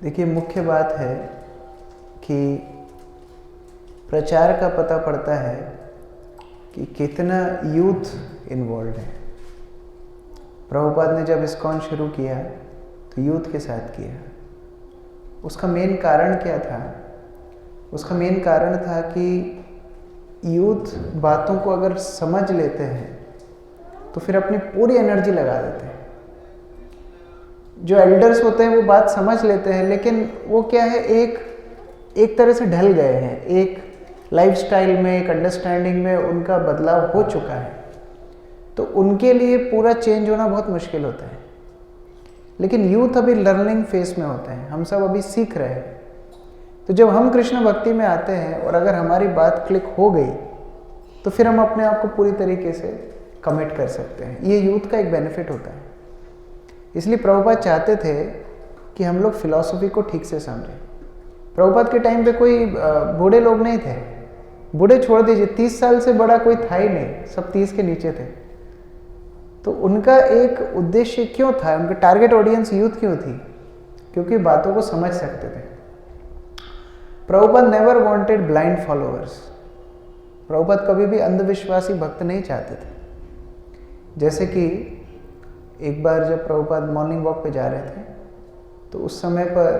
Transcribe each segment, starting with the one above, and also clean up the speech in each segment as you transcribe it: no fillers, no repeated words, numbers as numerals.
देखिए, मुख्य बात है कि प्रचार का पता पड़ता है कि कितना यूथ इन्वॉल्व है। प्रभुपाद ने जब इस्कॉन शुरू किया तो यूथ के साथ किया। उसका मेन कारण क्या था? उसका मेन कारण था कि यूथ बातों को अगर समझ लेते हैं तो फिर अपनी पूरी एनर्जी लगा देते हैं। जो एल्डर्स होते हैं वो बात समझ लेते हैं, लेकिन वो क्या है, एक तरह से ढल गए हैं, एक लाइफस्टाइल में, एक अंडरस्टैंडिंग में उनका बदलाव हो चुका है, तो उनके लिए पूरा चेंज होना बहुत मुश्किल होता है। लेकिन यूथ अभी लर्निंग फेस में होते हैं, हम सब अभी सीख रहे हैं। तो जब हम कृष्ण भक्ति में आते हैं और अगर हमारी बात क्लिक हो गई तो फिर हम अपने आप को पूरी तरीके से कमिट कर सकते हैं। ये यूथ का एक बेनिफिट होता है। इसलिए प्रभुपाद चाहते थे कि हम लोग फिलॉसफी को ठीक से समझें। प्रभुपाद के टाइम पे कोई बूढ़े लोग नहीं थे। बूढ़े छोड़ दीजिए, 30 साल से बड़ा कोई था ही नहीं, सब 30 के नीचे थे। तो उनका एक उद्देश्य क्यों था, उनका टारगेट ऑडियंस यूथ क्यों थी? क्योंकि बातों को समझ सकते थे। Prabhupada never wanted blind followers. Prabhupada कभी भी अंधविश्वासी भक्त नहीं चाहते थे। जैसे कि एक बार जब प्रभुपाद मॉर्निंग वॉक पे जा रहे थे तो उस समय पर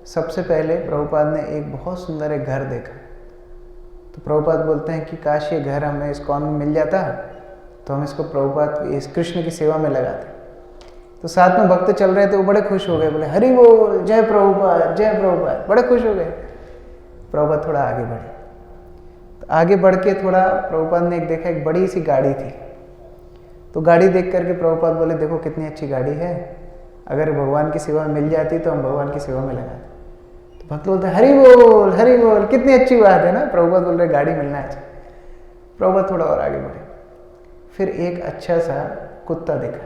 सबसे पहले प्रभुपाद ने एक बहुत सुंदर एक घर देखा। तो प्रभुपाद बोलते हैं कि काश ये घर हमें इस्कॉन में मिल जाता तो हम इसको प्रभुपाद इस कृष्ण की सेवा में लगाते। तो साथ में भक्त चल रहे थे, वो बड़े खुश हो गए, बोले हरि बोल, जय प्रभुपाद, जय प्रभुपाद, बड़े खुश हो गए। प्रभुपाद थोड़ा आगे बढ़े। तो आगे बढ़ के थोड़ा प्रभुपाद ने एक देखा, एक बड़ी सी गाड़ी थी। तो गाड़ी देख करके प्रभुपाद बोले देखो कितनी अच्छी गाड़ी है, अगर भगवान की सेवा में मिल जाती तो हम भगवान की सेवा में लगाते। तो भक्त बोलते हरि बोल, कितनी अच्छी बात है ना। प्रभुपाद बोल रहे गाड़ी मिलना है। प्रभुपाद थोड़ा और आगे बढ़े, फिर एक अच्छा सा कुत्ता देखा।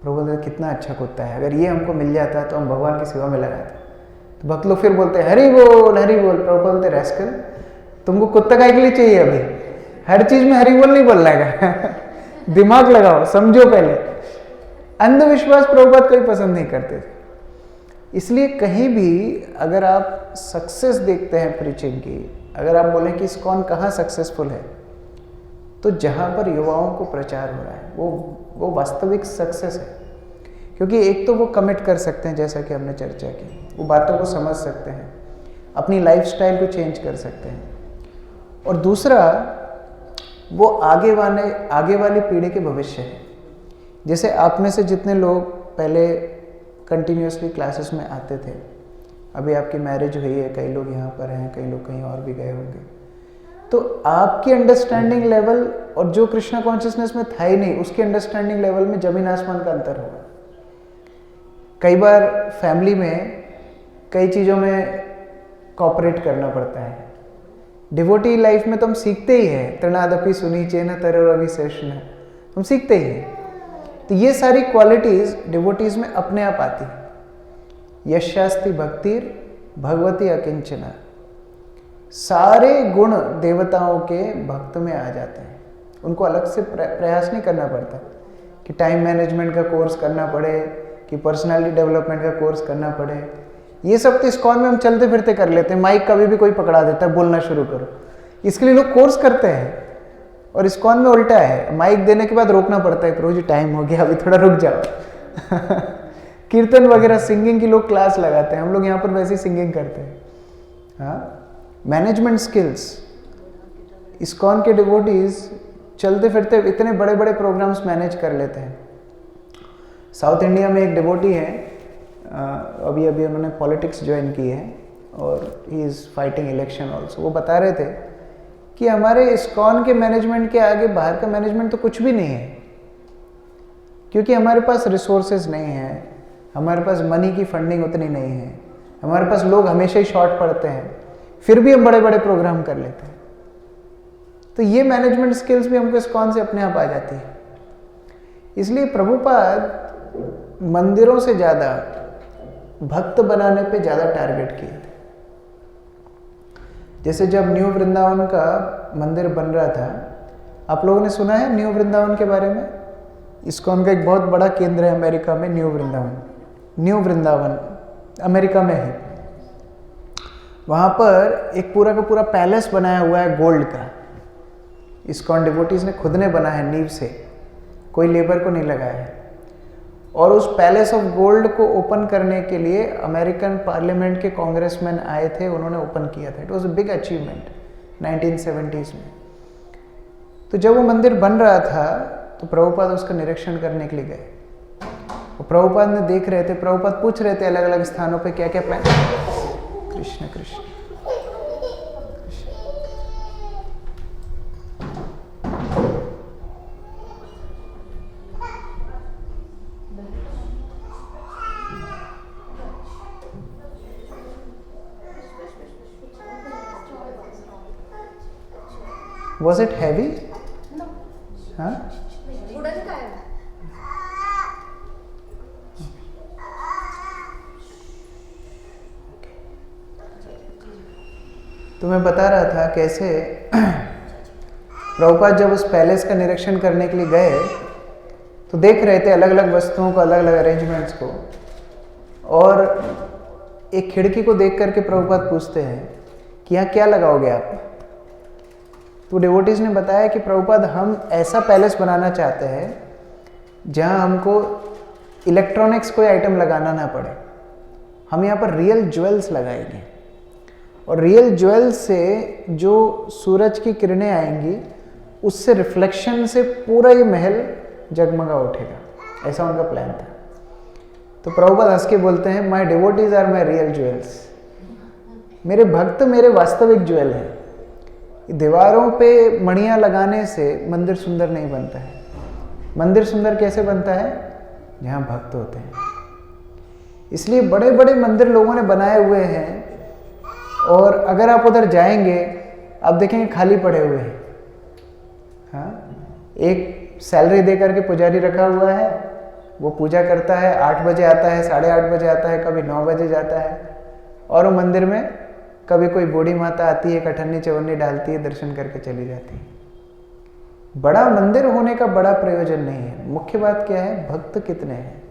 प्रभुपाद बोलते कितना अच्छा कुत्ता है, अगर ये हमको मिल जाता तो हम भगवान की सेवा में लगाते। तो भक्त लोग फिर बोलते हरि बोल। प्रभुपाद बोलते रैस्कल, तुमको कुत्ता काहे के लिए चाहिए? अभी हर चीज में हरि बोल नहीं बोलना है दिमाग लगाओ, समझो पहले। अंधविश्वास प्रभुपाद कोई पसंद नहीं करते थे। इसलिए कहीं भी अगर आप सक्सेस देखते हैं प्रीचिंग की, अगर आप बोलें कि इस्कॉन कहाँ सक्सेसफुल है, तो जहाँ पर युवाओं को प्रचार हो रहा है वो वास्तविक सक्सेस है। क्योंकि एक तो वो कमिट कर सकते हैं, जैसा कि हमने चर्चा की, वो बातों को समझ सकते हैं, अपनी लाइफस्टाइल को चेंज कर सकते हैं, और दूसरा वो आगे वाली पीढ़ी के भविष्य है। जैसे आप में से जितने लोग पहले कंटिन्यूसली क्लासेस में आते थे, अभी आपकी मैरिज हुई है, कई लोग यहाँ पर हैं, कई लोग कहीं और भी गए होंगे, तो आपकी अंडरस्टैंडिंग लेवल और जो कृष्णा कॉन्शियसनेस में था ही नहीं, उसके अंडरस्टैंडिंग लेवल में जमीन आसमान का अंतर होगा। कई बार फैमिली में कई चीज़ों में कॉपरेट करना पड़ता है। डिवोटी लाइफ में तो हम सीखते ही हैं, तृणादपि सुनीचे न तररविशेषण, हम सीखते ही हैं। तो ये सारी क्वालिटीज डिवोटीज में अपने आप आती है। यशास्ति भक्तिर भगवती अकिंचना, सारे गुण देवताओं के भक्त में आ जाते हैं। उनको अलग से प्रयास नहीं करना पड़ता कि टाइम मैनेजमेंट का कोर्स करना पड़े, कि पर्सनालिटी डेवलपमेंट का कोर्स करना पड़े। ये सब तो इस्कॉन में हम चलते फिरते कर लेते हैं। माइक कभी भी कोई पकड़ा देता है, बोलना शुरू करो, इसके लिए लोग कोर्स करते हैं। और इस्कॉन में उल्टा है, माइक देने के बाद रोकना पड़ता है, प्रभु जी टाइम हो गया, अभी थोड़ा रुक जाओ कीर्तन वगैरह सिंगिंग की लोग क्लास लगाते हैं, हम लोग यहाँ पर वैसे ही सिंगिंग करते हैं। हाँ, मैनेजमेंट स्किल्स, इस्कॉन के डिवोटीज चलते फिरते इतने बड़े बड़े प्रोग्राम्स मैनेज कर लेते हैं। साउथ इंडिया में एक डिवोटी है, अभी उन्होंने पॉलिटिक्स ज्वाइन की है और he is fighting election also. वो बता रहे थे कि हमारे इस्कॉन के मैनेजमेंट के आगे बाहर का मैनेजमेंट तो कुछ भी नहीं है, क्योंकि हमारे पास रिसोर्सेज नहीं है, हमारे पास मनी की फंडिंग उतनी नहीं है, हमारे पास लोग हमेशा ही शॉर्ट पड़ते हैं, फिर भी हम बड़े बड़े प्रोग्राम कर लेते हैं। तो ये मैनेजमेंट स्किल्स भी हमको इस्कॉन से अपने आप आ जाती है। इसलिए प्रभुपाद मंदिरों से ज़्यादा भक्त बनाने पे ज़्यादा टारगेट किए थे। जैसे जब न्यू वृंदावन का मंदिर बन रहा था, आप लोगों ने सुना है न्यू वृंदावन के बारे में? इस्कॉन का एक बहुत बड़ा केंद्र है अमेरिका में, न्यू वृंदावन अमेरिका में है। वहाँ पर एक पूरा का पूरा पैलेस बनाया हुआ है गोल्ड का। इस्कॉन डिवोटीज ने खुद ने बनाया है नींव से, कोई लेबर को नहीं लगाया है। और उस पैलेस ऑफ गोल्ड को ओपन करने के लिए अमेरिकन पार्लियामेंट के कांग्रेसमैन आए थे, उन्होंने ओपन किया था। It was a big achievement 1970s में। तो जब वो मंदिर बन रहा था तो प्रभुपाद उसका निरीक्षण करने के लिए गए। और प्रभुपाद ने देख रहे थे, प्रभुपाद पूछ रहे थे अलग अलग स्थानों पे क्या क्या plan. Krishna Krishna Was it heavy? No. Huh? Wooden का है। तो मैं बता रहा था कैसे प्रभुपाद जब उस पैलेस का निरीक्षण करने के लिए गए तो देख रहे थे अलग अलग वस्तुओं को, अलग अलग अरेंजमेंट्स को। और एक खिड़की को देख करके प्रभुपाद पूछते हैं कि यहाँ क्या लगाओगे आप। तो डिवोटीज ने बताया कि प्रभुपाद हम ऐसा पैलेस बनाना चाहते हैं जहाँ हमको इलेक्ट्रॉनिक्स कोई आइटम लगाना ना पड़े। हम यहाँ पर रियल ज्वेल्स लगाएंगे और रियल ज्वेल्स से जो सूरज की किरणें आएंगी उससे रिफ्लेक्शन से पूरा ये महल जगमगा उठेगा। ऐसा उनका प्लान था। तो प्रभुपाद हंस के बोलते हैं, my devotees are my real jewels. मेरे भक्त मेरे वास्तविक ज्वेल हैं। दीवारों पे मणियाँ लगाने से मंदिर सुंदर नहीं बनता है। मंदिर सुंदर कैसे बनता है? जहाँ भक्त होते हैं। इसलिए बड़े बड़े मंदिर लोगों ने बनाए हुए हैं और अगर आप उधर जाएंगे आप देखेंगे खाली पड़े हुए हैं। हाँ, एक सैलरी दे करके पुजारी रखा हुआ है, वो पूजा करता है, 8 बजे आता है, 8:30 बजे आता है, कभी 9 बजे जाता है। और वो मंदिर में कभी कोई बूढ़ी माता आती है, कठन्नी चवन्नी डालती है, दर्शन करके चली जाती है। बड़ा मंदिर होने का बड़ा प्रयोजन नहीं है। मुख्य बात क्या है? भक्त कितने हैं,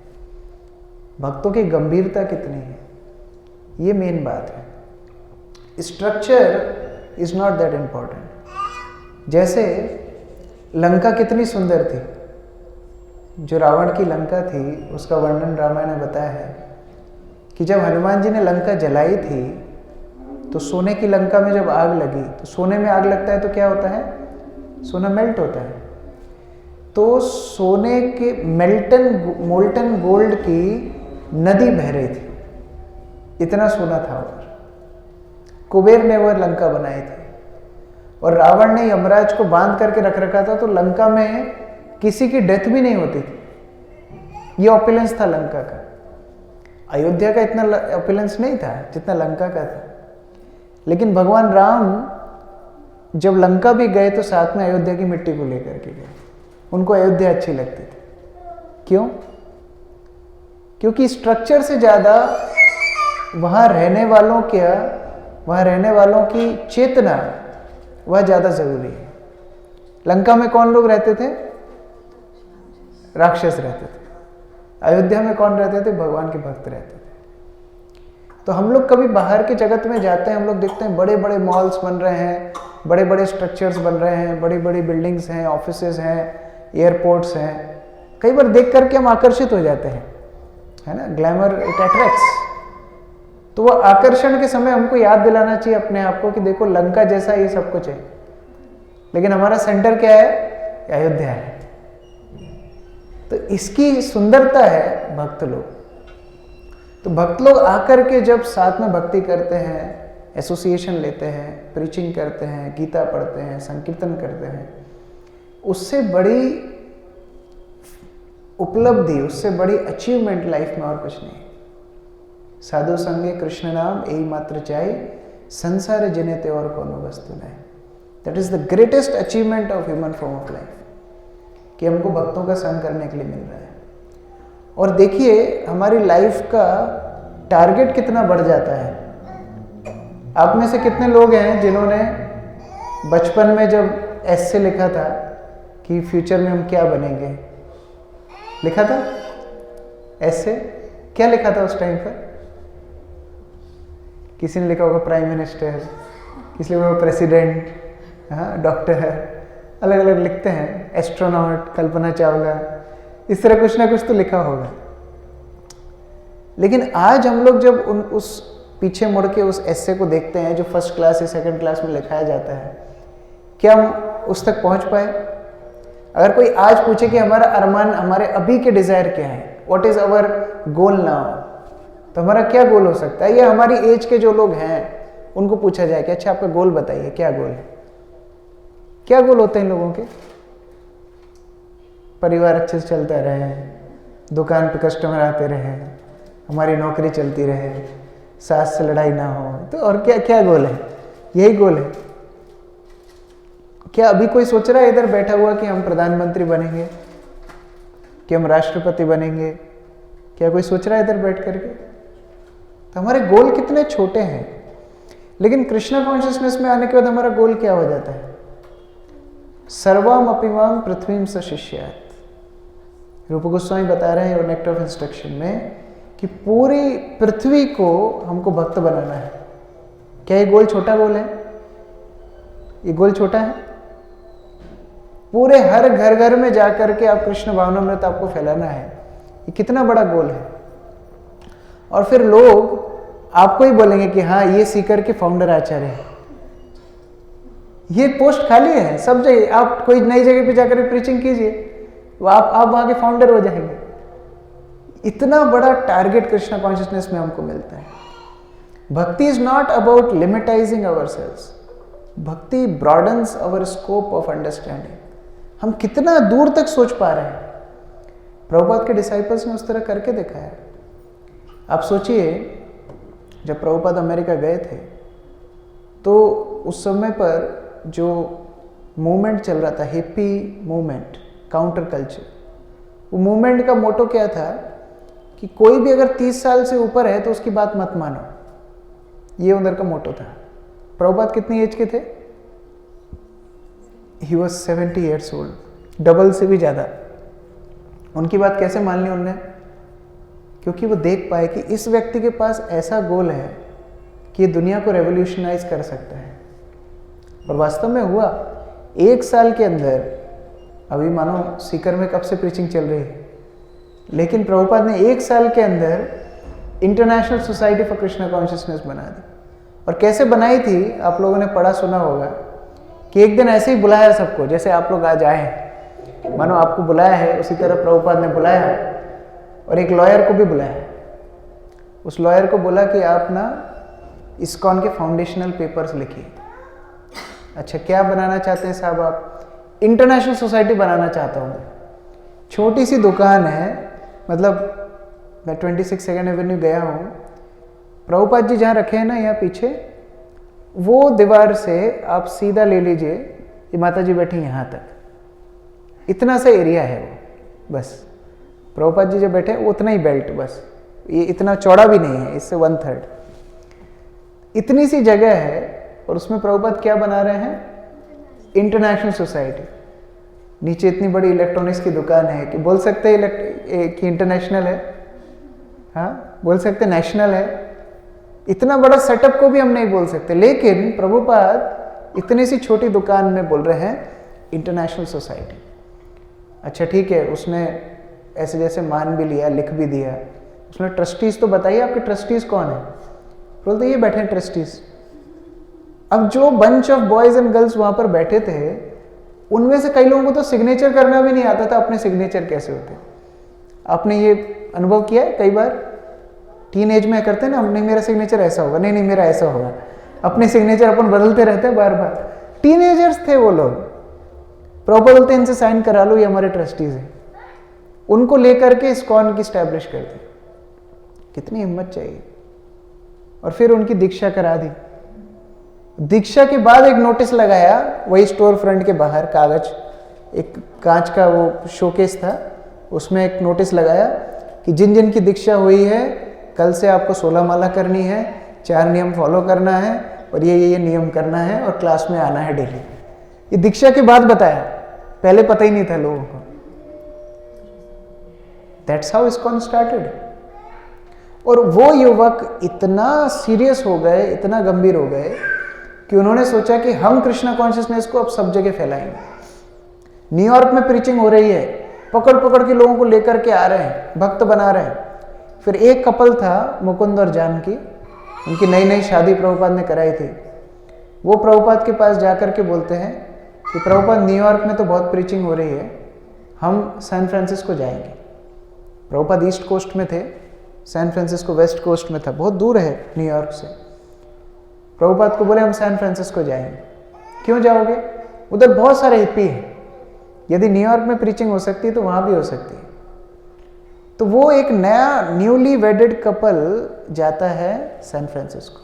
भक्तों की गंभीरता कितनी है, ये मेन बात है। Structure is not that important. जैसे लंका कितनी सुंदर थी, जो रावण की लंका थी उसका वर्णन रामायण में बताया है कि जब हनुमान जी ने लंका जलाई थी तो सोने की लंका में जब आग लगी तो सोने में आग लगता है तो क्या होता है? सोना मेल्ट होता है। तो सोने के मोल्टन गोल्ड की नदी बह रही थी, इतना सोना था उधर। कुबेर ने वह लंका बनाई थी और रावण ने यमराज को बांध करके रख रखा था, तो लंका में किसी की डेथ भी नहीं होती थी। ये ऑपुलेंस था लंका का। अयोध्या का इतना ऑपुलेंस नहीं था जितना लंका का था। लेकिन भगवान राम जब लंका भी गए तो साथ में अयोध्या की मिट्टी को लेकर के गए। उनको अयोध्या अच्छी लगती थी। क्यों? क्योंकि स्ट्रक्चर से ज़्यादा वहाँ रहने वालों की चेतना वह ज़्यादा ज़रूरी है। लंका में कौन लोग रहते थे? राक्षस रहते थे। अयोध्या में कौन रहते थे? भगवान के भक्त रहते थे। तो हम लोग कभी बाहर के जगत में जाते हैं, हम लोग देखते हैं बड़े बड़े मॉल्स बन रहे हैं, बड़े बड़े स्ट्रक्चर्स बन रहे हैं, बड़ी बड़ी बिल्डिंग्स हैं, ऑफिसेज हैं, एयरपोर्ट्स हैं। कई बार देख करके हम आकर्षित हो जाते हैं, है ना? Glamour it attracts. तो वह आकर्षण के समय हमको याद दिलाना चाहिए अपने आप को कि देखो लंका जैसा ये सब कुछ है, लेकिन हमारा सेंटर क्या है? अयोध्या है। तो इसकी सुंदरता है भक्त लोग। तो भक्त लोग आकर के जब साथ में भक्ति करते हैं, एसोसिएशन लेते हैं, प्रीचिंग करते हैं, गीता पढ़ते हैं, संकीर्तन करते हैं, उससे बड़ी उपलब्धि, उससे बड़ी अचीवमेंट लाइफ में और कुछ नहीं। साधु संगे कृष्ण नाम यही मात्र चाहे, संसार जिने ते और कोनो वस्तु नहीं। That is the greatest achievement of human form of life, कि हमको भक्तों का संग करने के लिए मिल रहा है। और देखिए हमारी लाइफ का टारगेट कितना बढ़ जाता है। आप में से कितने लोग हैं जिन्होंने बचपन में जब ऐसे लिखा था कि फ्यूचर में हम क्या बनेंगे, लिखा था ऐसे? क्या लिखा था उस टाइम पर? किसी ने लिखा होगा प्राइम मिनिस्टर, किसी ने लिखा होगा प्रेसिडेंट, हाँ, डॉक्टर, अलग अलग लिखते हैं, एस्ट्रोनॉट, कल्पना चावला, इस तरह कुछ ना कुछ तो लिखा होगा। लेकिन आज हम लोग जब उस पीछे मुड़ के उस एस्से को देखते हैं जो फर्स्ट क्लास या सेकंड क्लास में लिखाया जाता है, क्या हम उस तक पहुंच पाए? अगर कोई आज पूछे कि हमारा अरमान, हमारे अभी के डिजायर क्या है, what is our goal now, तो हमारा क्या गोल हो सकता है? या हमारी एज के जो लोग हैं उनको पूछा जाए कि अच्छा आपका गोल बताइए, क्या गोल है? क्या गोल होते हैं इन लोगों के? परिवार अच्छे से चलता रहे, दुकान पे कस्टमर आते रहे, हमारी नौकरी चलती रहे, सास से लड़ाई ना हो, तो और क्या क्या गोल है? यही गोल है क्या? अभी कोई सोच रहा है इधर बैठा हुआ कि हम प्रधानमंत्री बनेंगे, कि हम राष्ट्रपति बनेंगे? क्या कोई सोच रहा है इधर बैठ करके? तो हमारे गोल कितने छोटे हैं। लेकिन कृष्णा कॉन्शियसनेस में आने के बाद हमारा गोल क्या हो जाता है? सर्वम अपिमाम पृथ्वीम स शिष्यात्। रूप गोस्वामी बता रहे हैं नेक्टर ऑफ इंस्ट्रक्शन में कि पूरी पृथ्वी को हमको भक्त बनाना है। क्या ये गोल छोटा गोल है? ये गोल छोटा है? पूरे हर घर घर में जाकर के आप कृष्ण भावनामृत आपको फैलाना है, ये कितना बड़ा गोल है। और फिर लोग आपको ही बोलेंगे कि हाँ ये सीकर के फाउंडर आचार्य है, ये पोस्ट खाली है सब जगह, आप कोई नई जगह पे जाकर प्रीचिंग कीजिए, वो आप वहां के फाउंडर हो जाएंगे। इतना बड़ा टारगेट कृष्णा कॉन्शियसनेस में हमको मिलता है। भक्ति इज नॉट अबाउट लिमिटाइजिंग अवरसेल्व्स, भक्ति broadens our scope of understanding. हम कितना दूर तक सोच पा रहे हैं। प्रभुपाद के डिसाइपल्स ने उस तरह करके दिखाया। आप सोचिए, जब प्रभुपाद अमेरिका गए थे तो उस समय पर जो मूवमेंट चल रहा था, हिप्पी मूवमेंट, काउंटर कल्चर, वो मूवमेंट का मोटो क्या था कि कोई भी अगर 30 साल से ऊपर है तो उसकी बात मत मानो, ये उधर का मोटो था। प्रभुपाद कितनी एज के थे? He was 70 years old, double से भी ज़्यादा। उनकी बात कैसे मान ली उनने? क्योंकि वो देख पाए कि इस व्यक्ति के पास ऐसा गोल है कि ये दुनिया को रेवोल्यूशनाइज कर सकता है। और वास्तव में हुआ। 1 साल के अंदर, अभी मानो सीकर में कब से प्रीचिंग चल रही है, लेकिन प्रभुपाद ने 1 साल के अंदर international society for Krishna consciousness बना दी। और कैसे बनाई थी? आप लोगों ने पढ़ा सुना होगा कि एक दिन ऐसे ही बुलाया सबको, जैसे आप लोग आज आए, मानो आपको बुलाया है, उसी तरह प्रभुपाद ने बुलाया और एक लॉयर को भी बुलाया। उस लॉयर को बोला कि आप ना इस्कॉन के फाउंडेशनल पेपर्स लिखिए। अच्छा, क्या बनाना चाहते हैं साहब आप? इंटरनेशनल सोसाइटी बनाना चाहता हूँ। छोटी सी दुकान है, मतलब मैं 26 सेकेंड एवेन्यू गया हूँ, प्रभुपाद जी जहाँ रखे हैं ना यहाँ पीछे, वो दीवार से आप सीधा ले लीजिए, ये माता जी बैठी यहाँ तक, इतना सा एरिया है वो, बस। प्रभुपाद जी जो बैठे हैं उतना ही बेल्ट, बस। ये इतना चौड़ा भी नहीं है, इससे 1/3 इतनी सी जगह है। और उसमें प्रभुपाद क्या बना रहे हैं? International society. नीचे इतनी बड़ी इलेक्ट्रॉनिक्स की दुकान है कि बोल सकते हैं कि इंटरनेशनल है, हाँ बोल सकते नेशनल है। इतना बड़ा सेटअप को भी हम नहीं बोल सकते, लेकिन प्रभुपाद इतनी सी छोटी दुकान में बोल रहे हैं इंटरनेशनल सोसाइटी। अच्छा ठीक है, उसने ऐसे जैसे मान भी लिया, लिख भी दिया। उसने ट्रस्टीज तो बताइए, आपके ट्रस्टीज कौन है? बोलते ये बैठे हैं ट्रस्टीज। अब जो bunch of boys and girls वहां पर बैठे थे, उनमें से कई लोगों को तो सिग्नेचर करना भी नहीं आता था। अपने सिग्नेचर कैसे होते? आपने ये अनुभव किया है कई बार? टीन एज में करते हैं ना, नहीं मेरा सिग्नेचर ऐसा होगा, नहीं नहीं मेरा ऐसा होगा, अपने सिग्नेचर अपन बदलते रहते हैं बार बार। टीनेजर्स थे वो लोग। प्रॉपर बोलते इनसे साइन करा लो, ये हमारे ट्रस्टीज हैं। उनको लेकर के इस्कॉन की स्टैब्लिश कर दी। कितनी हिम्मत चाहिए। और फिर उनकी दीक्षा करा दी। दीक्षा के बाद एक नोटिस लगाया, वही स्टोर फ्रंट के बाहर, कागज, एक कांच का वो शोकेस था, उसमें एक नोटिस लगाया कि जिन जिन की दीक्षा हुई है, कल से आपको 16 माला करनी है, 4 नियम फॉलो करना है, और ये नियम करना है, और क्लास में आना है डेली। ये दीक्षा के बाद बताया, पहले पता ही नहीं था लोगों को। That's how ISKCON started. और वो युवक इतना सीरियस हो गए, इतना गंभीर हो गए कि उन्होंने सोचा कि हम कृष्णा कॉन्शियसनेस को अब सब जगह फैलाएंगे। न्यूयॉर्क में प्रीचिंग हो रही है, पकड़ पकड़ के लोगों को लेकर के आ रहे हैं, भक्त बना रहे हैं। फिर एक कपल था, मुकुंद और जानकी, उनकी नई नई शादी प्रभुपाद ने कराई थी। वो प्रभुपाद के पास जाकर के बोलते हैं कि प्रभुपाद, न्यूयॉर्क में तो बहुत प्रीचिंग हो रही है, हम सैन फ्रांसिस्को जाएंगे। प्रभुपाद ईस्ट कोस्ट में थे, सैन फ्रांसिस्को वेस्ट कोस्ट में था, बहुत दूर है न्यूयॉर्क से। प्रभुपाद को बोले हम सैन फ्रांसिस्को जाएंगे। क्यों जाओगे? उधर बहुत सारे हिप्पी हैं, यदि न्यूयॉर्क में प्रीचिंग हो सकती है तो वहाँ भी हो सकती है। तो वो एक नया न्यूली वेडेड कपल जाता है सैन फ्रांसिस्को,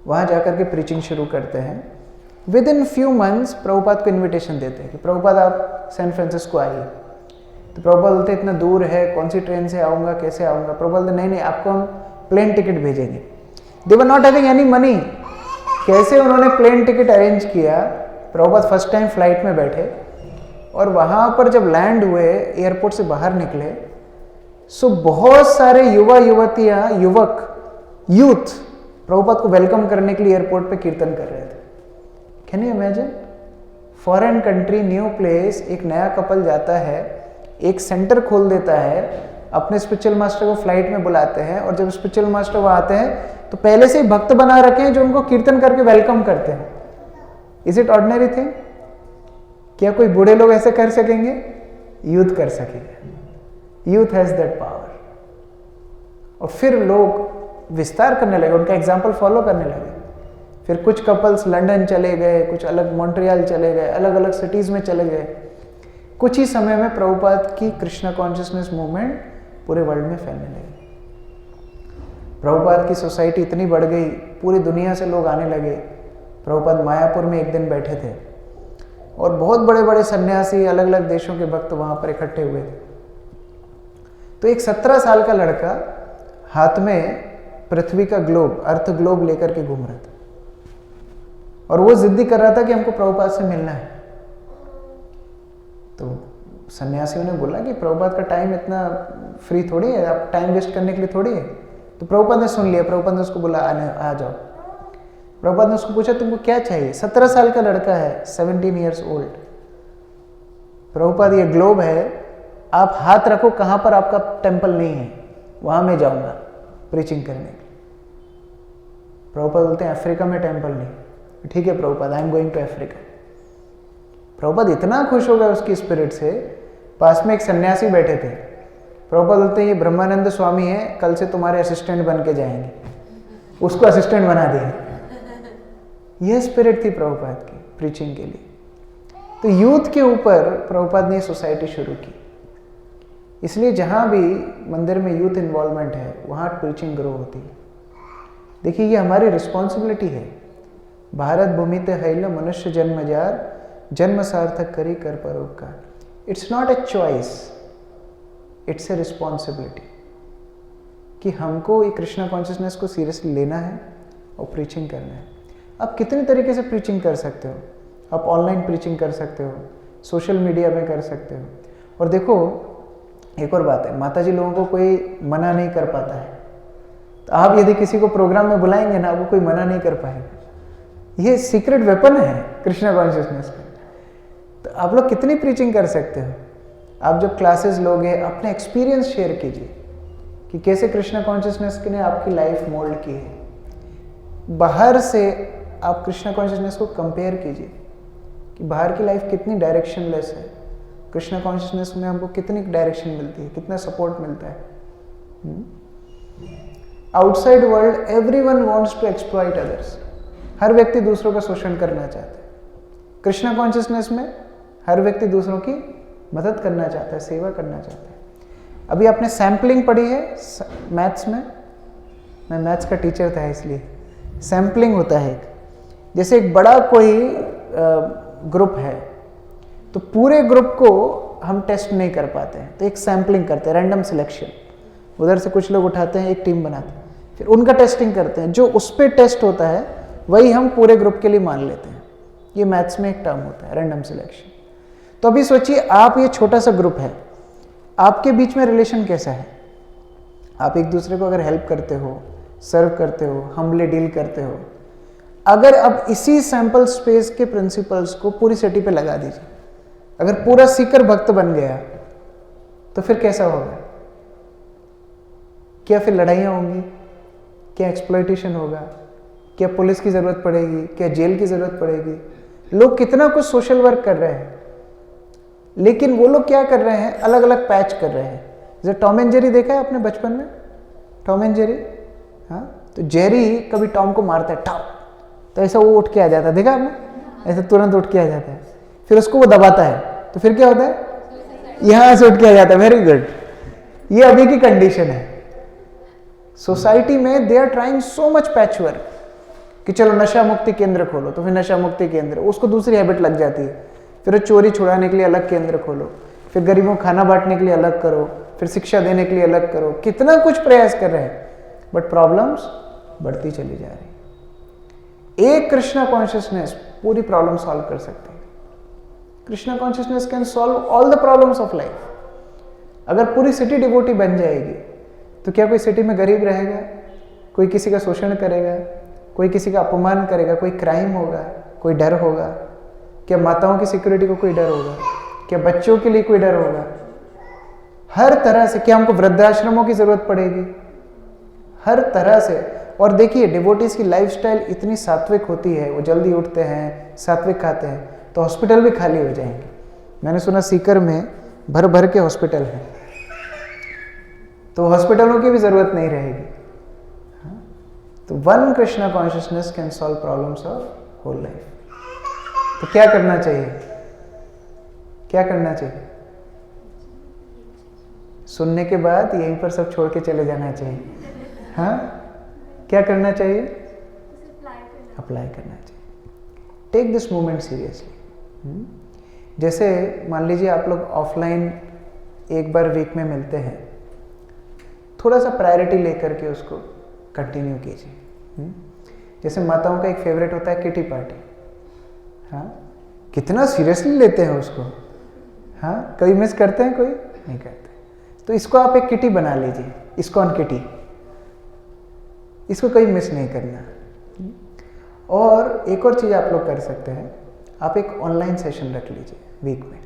वहाँ जाकर के प्रीचिंग शुरू करते हैं। With in few months Prabhupada को इनविटेशन देते हैं कि प्रभुपाद आप सैन फ्रांसिस्को आइए। तो प्रभुपाद बोलते इतना दूर है, कौन सी ट्रेन से आऊँगा, कैसे आऊँगा? प्रभुपाद बोलते नहीं, आपको हम प्लेन टिकट भेजेंगे। They were not having any money. कैसे उन्होंने प्लेन टिकट अरेंज किया? प्रभुपाद फर्स्ट टाइम फ्लाइट में बैठे और वहाँ पर जब लैंड हुए, एयरपोर्ट से बाहर निकले, सो बहुत सारे युवा युवतियाँ, युवक, यूथ प्रभुपाद को वेलकम करने के लिए एयरपोर्ट पे कीर्तन कर रहे थे। Can you imagine? Foreign country, new place, एक नया कपल जाता है, एक सेंटर खोल देता है, अपने स्पिरिचुअल मास्टर को फ्लाइट में बुलाते हैं, और जब स्पिरिचुअल मास्टर वो आते हैं तो पहले से ही भक्त बना रखे हैं जो उनको कीर्तन करके वेलकम करते हैं। Is it ordinary thing? क्या कोई बूढ़े लोग ऐसे कर सकेंगे? यूथ कर सकेंगे। Youth has that power. और फिर लोग विस्तार करने लगे, उनका एग्जाम्पल फॉलो करने लगे। फिर कुछ कपल्स लंदन चले गए, कुछ अलग मॉन्ट्रियल चले गए, अलग अलग सिटीज में चले गए। कुछ ही समय में प्रभुपाद की कृष्णा कॉन्शियसनेस मूवमेंट पूरे वर्ल्ड में फैलने लगी। प्रभुपाद की सोसाइटी इतनी बढ़ गई, पूरी दुनिया से लोग आने लगे। प्रभुपाद मायापुर में एक दिन बैठे थे और बहुत बड़े बड़े सन्यासी, अलग अलग देशों के भक्त वहाँ पर इकट्ठे हुए थे। तो एक 17 साल का लड़का हाथ में पृथ्वी का ग्लोब, अर्थ ग्लोब लेकर के घूम रहा था, और वो जिद्दी कर रहा था कि हमको प्रभुपाद से मिलना है। तो सन्यासियों ने बोला कि प्रभुपाद का टाइम इतना फ्री थोड़ी है, आप टाइम वेस्ट करने के लिए थोड़ी है। तो प्रभुपाद ने सुन लिया, प्रभुपाद ने उसको बोला आ जाओ। प्रभुपाद ने उसको पूछा तुमको क्या चाहिए? 17 साल का लड़का है, 17 ईयर्स ओल्ड। प्रभुपाद, ये ग्लोब है, आप हाथ रखो कहाँ पर आपका टेम्पल नहीं है, वहाँ मैं जाऊँगा प्रीचिंग करने के लिए। प्रभुपाद बोलते हैं अफ्रीका में टेम्पल नहीं। ठीक है Prabhupada, I am going to Africa. Prabhupada इतना खुश हो गए उसकी स्पिरिट से। पास में एक सन्यासी बैठे थे। प्रभुपाद बोलते हैं ये ब्रह्मानंद स्वामी है, कल से तुम्हारे असिस्टेंट बन के जाएंगे। उसको असिस्टेंट बना दिया। यह स्पिरिट थी प्रभुपाद की प्रीचिंग के लिए। तो यूथ के ऊपर प्रभुपाद ने सोसाइटी शुरू की। इसलिए जहाँ भी मंदिर में यूथ इन्वॉल्वमेंट है वहाँ प्रीचिंग ग्रो होती है। देखिए ये हमारी रिस्पॉन्सिबिलिटी है। भारत भूमि ते हैल मनुष्य जन्म जार, जन्म सार्थक करी कर परोपकार। It's not a choice, it's a responsibility कि हमको ये कृष्णा कॉन्शियसनेस को सीरियसली लेना है और प्रीचिंग करना है। आप कितने तरीके से प्रीचिंग कर सकते हो। आप ऑनलाइन प्रीचिंग कर सकते हो, सोशल मीडिया में कर सकते हो। और देखो एक और बात है, माता जी लोगों को कोई मना नहीं कर पाता है। तो आप यदि किसी को प्रोग्राम में बुलाएंगे ना, वो कोई मना नहीं कर पाएगा। ये सीक्रेट वेपन है कृष्णा कॉन्शियसनेस का। तो आप लोग कितनी प्रीचिंग कर सकते हो। आप जब क्लासेस लोगे, अपने एक्सपीरियंस शेयर कीजिए कि कैसे कृष्णा कॉन्शियसनेस ने आपकी लाइफ मोल्ड की है। बाहर से आप कृष्णा कॉन्शियसनेस को कंपेयर कीजिए कि बाहर की लाइफ कितनी डायरेक्शनलेस है, कृष्णा कॉन्शियसनेस में हमको कितनी डायरेक्शन मिलती है, कितना सपोर्ट मिलता है। Outside world everyone wants to exploit others. हर व्यक्ति दूसरों का शोषण करना चाहता है। कृष्णा कॉन्शियसनेस में हर व्यक्ति दूसरों की मदद करना चाहता है, सेवा करना चाहता है। अभी आपने सैम्पलिंग पढ़ी है मैथ्स में। मैं मैथ्स का टीचर था इसलिए सैम्पलिंग होता है। जैसे एक बड़ा कोई ग्रुप है तो पूरे ग्रुप को हम टेस्ट नहीं कर पाते हैं, तो एक सैम्पलिंग करते हैं, रैंडम सिलेक्शन। उधर से कुछ लोग उठाते हैं, एक टीम बनाते हैं, फिर उनका टेस्टिंग करते हैं। जो उस पर टेस्ट होता है वही हम पूरे ग्रुप के लिए मान लेते हैं। ये मैथ्स में एक टर्म होता है रैंडम सिलेक्शन। तो अभी सोचिए आप, ये छोटा सा ग्रुप है, आपके बीच में रिलेशन कैसा है? आप एक दूसरे को अगर हेल्प करते हो, सर्व करते हो, हम्बली डील करते हो, अगर अब इसी सैंपल स्पेस के प्रिंसिपल्स को पूरी सिटी पे लगा दीजिए, अगर पूरा सीकर भक्त बन गया तो फिर कैसा होगा? क्या फिर लड़ाइयाँ होंगी? क्या एक्सप्लॉयटेशन होगा? क्या पुलिस की ज़रूरत पड़ेगी? क्या जेल की ज़रूरत पड़ेगी? लोग कितना कुछ सोशल वर्क कर रहे हैं, लेकिन वो लोग क्या कर रहे हैं? अलग अलग पैच कर रहे हैं। जैसे टॉम एंड जेरी देखा है आपने बचपन में? टॉम एंड जेरी, हाँ, तो जेरी कभी टॉम को मारता है, टाउ, तो ऐसा वो उठ के आ जाता है, देखा आपने? ऐसा तुरंत उठ के आ जाता है, फिर उसको वो दबाता है, तो फिर क्या होता है? यहां से उठ के आ जाता है। Very good. ये अभी की कंडीशन है सोसाइटी में। They are trying so much patch work कि चलो नशा मुक्ति केंद्र खोलो, तो फिर नशा मुक्ति केंद्र, उसको दूसरी हैबिट लग जाती है, फिर चोरी छुड़ाने के लिए अलग केंद्र खोलो, फिर गरीबों को खाना बांटने के लिए अलग करो, फिर शिक्षा देने के लिए अलग करो, कितना कुछ प्रयास कर रहे हैं, बट प्रॉब्लम्स बढ़ती चली जा रही। एक कृष्णा कॉन्शियसनेस पूरी प्रॉब्लम सॉल्व कर सकती है। Krishna consciousness can solve all the problems of life. अगर पूरी सिटी डिवोटी बन जाएगी तो क्या कोई सिटी में गरीब रहेगा? कोई किसी का शोषण करेगा? कोई किसी का अपमान करेगा? कोई क्राइम होगा? कोई डर होगा? क्या माताओं की सिक्योरिटी को कोई डर होगा? क्या बच्चों के लिए कोई डर होगा? हर तरह से। क्या हमको वृद्धाश्रमों की जरूरत पड़ेगी? हर तरह से। और देखिए डिवोटीज की लाइफस्टाइल इतनी सात्विक होती है, वो जल्दी उठते हैं, सात्विक खाते हैं, तो हॉस्पिटल भी खाली हो जाएंगे। मैंने सुना सीकर में भर भर के हॉस्पिटल हैं, तो हॉस्पिटलों की भी जरूरत नहीं रहेगी। तो one Krishna consciousness can solve problems of whole life. तो क्या करना चाहिए? क्या करना चाहिए? सुनने के बाद यहीं पर सब छोड़ के चले जाना चाहिए। हाँ, क्या करना चाहिए? अप्लाई करना चाहिए। Take this movement seriously. जैसे मान लीजिए आप लोग ऑफलाइन एक बार वीक में मिलते हैं, थोड़ा सा प्रायोरिटी लेकर के उसको कंटिन्यू कीजिए। जैसे माताओं का एक फेवरेट होता है किटी पार्टी। हाँ, कितना सीरियसली लेते हैं उसको। हाँ, कभी मिस करते हैं? कोई नहीं करते। तो इसको आप एक किटी बना लीजिए, इस्कॉन किटी, इसको कभी मिस नहीं करना। और एक और चीज़ आप लोग कर सकते हैं, आप एक ऑनलाइन सेशन रख लीजिए वीक में।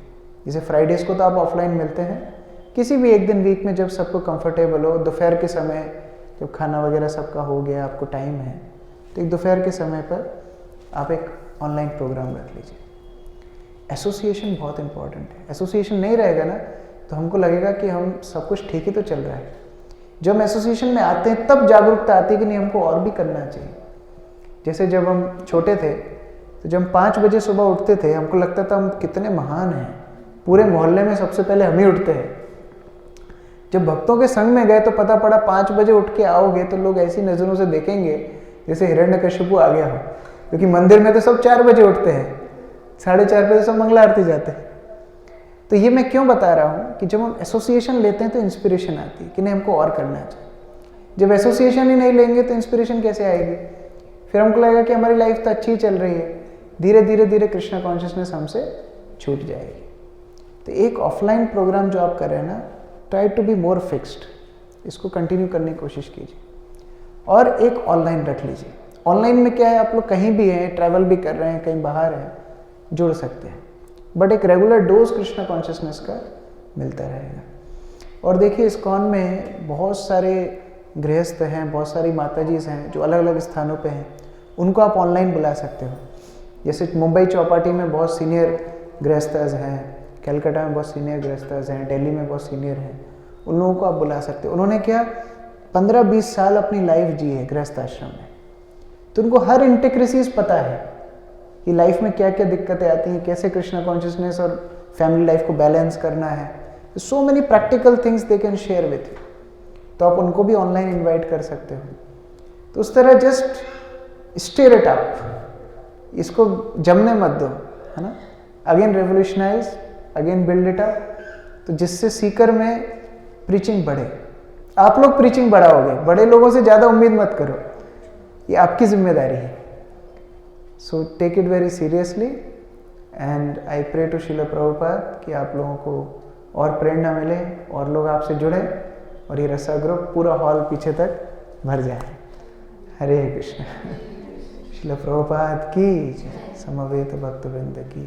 जैसे फ्राइडेज को तो आप ऑफलाइन मिलते हैं, किसी भी एक दिन वीक में जब सबको कंफर्टेबल हो, दोपहर के समय जब खाना वगैरह सबका हो गया, आपको टाइम है, तो एक दोपहर के समय पर आप एक ऑनलाइन प्रोग्राम रख लीजिए। एसोसिएशन बहुत इंपॉर्टेंट है। एसोसिएशन नहीं रहेगा ना तो हमको लगेगा कि हम सब कुछ ठीक ही तो चल रहा है। जब हम एसोसिएशन में आते हैं तब जागरूकता आती है कि नहीं, हमको और भी करना चाहिए। जैसे जब हम छोटे थे तो जब हम 5 बजे सुबह उठते थे, हमको लगता था हम कितने महान हैं, पूरे मोहल्ले में सबसे पहले हम ही उठते हैं। जब भक्तों के संग में गए तो पता पड़ा 5 बजे उठ के आओगे तो लोग ऐसी नज़रों से देखेंगे जैसे हिरण्यकशिपु आ गया हो, क्योंकि मंदिर में तो सब 4 बजे उठते हैं, 4:30 बजे सब मंगला आरती जाते हैं। तो ये मैं क्यों बता रहा हूँ कि जब हम एसोसिएशन लेते हैं तो इंस्पिरेशन आती है कि नहीं, हमको और करना चाहिए। जब एसोसिएशन ही नहीं लेंगे तो इंस्पिरेशन कैसे आएगी? फिर हमको लगेगा कि हमारी लाइफ तो अच्छी ही चल रही है, धीरे धीरे धीरे कृष्णा कॉन्शियसनेस हमसे छूट जाएगी। तो एक ऑफलाइन प्रोग्राम जो आप कर रहे हैं ना, try to be more fixed, इसको कंटिन्यू करने की कोशिश कीजिए। और एक ऑनलाइन रख लीजिए। ऑनलाइन में क्या है, आप लोग कहीं भी हैं, ट्रैवल भी कर रहे हैं, कहीं बाहर हैं, जुड़ सकते हैं, बट एक रेगुलर डोज कृष्णा कॉन्शियसनेस का मिलता रहेगा। और देखिए इस्कॉन में बहुत सारे गृहस्थ हैं, बहुत सारी माताजीज हैं जो अलग अलग स्थानों पे हैं, उनको आप ऑनलाइन बुला सकते हो। जैसे मुंबई चौपाटी में बहुत सीनियर गृहस्थज हैं, कलकत्ता में बहुत सीनियर गृहस्थज हैं, दिल्ली में बहुत सीनियर हैं, उन लोगों को आप बुला सकते हो। उन्होंने क्या 15-20 साल अपनी लाइफ जी है गृहस्थ आश्रम में, तो उनको हर इंटिक्रेसीज पता है कि लाइफ में क्या क्या दिक्कतें आती हैं, कैसे कृष्णा कॉन्शियसनेस और फैमिली लाइफ को बैलेंस करना है। So many practical things they can share with you. तो आप उनको भी ऑनलाइन इनवाइट कर सकते हो। तो उस तरह जस्ट स्टीयर इट अप, इसको जमने मत दो, है ना। Again revolutionise, again build it up, तो जिससे सीकर में प्रीचिंग बढ़े। आप लोग प्रीचिंग बढ़ाओगे, बड़े लोगों से ज़्यादा उम्मीद मत करो, ये आपकी जिम्मेदारी है। So take it very seriously and I pray to Srila Prabhupada कि आप लोगों को और प्रेरणा मिले और लोग आपसे जुड़े और ये रसा ग्रुप पूरा हॉल पीछे तक भर जाए। हरे कृष्ण। श्रील प्रभुपाद की जय। समवेत भक्तवृंद की।